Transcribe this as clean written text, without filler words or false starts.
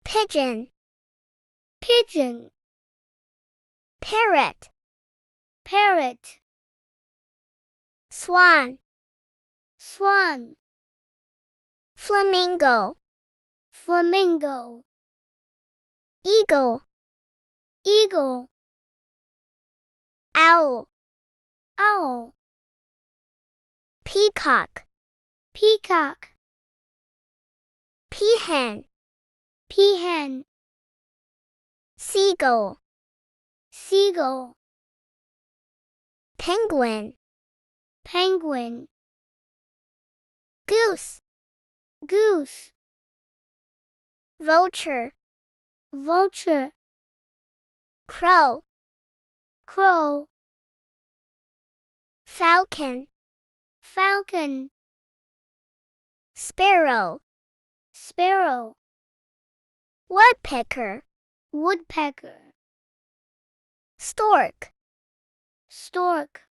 pigeon, pigeon, parrot, parrot, swan, swan, flamingo, flamingo, eagle, eagle, owl, owl, peacock, peacock, peahen, peahen, seagull, seagull, penguin, penguin, goose, goose, vulture, vulture, crow, crow, falcon, falcon, sparrow, sparrow, woodpecker, woodpecker, stork, stork,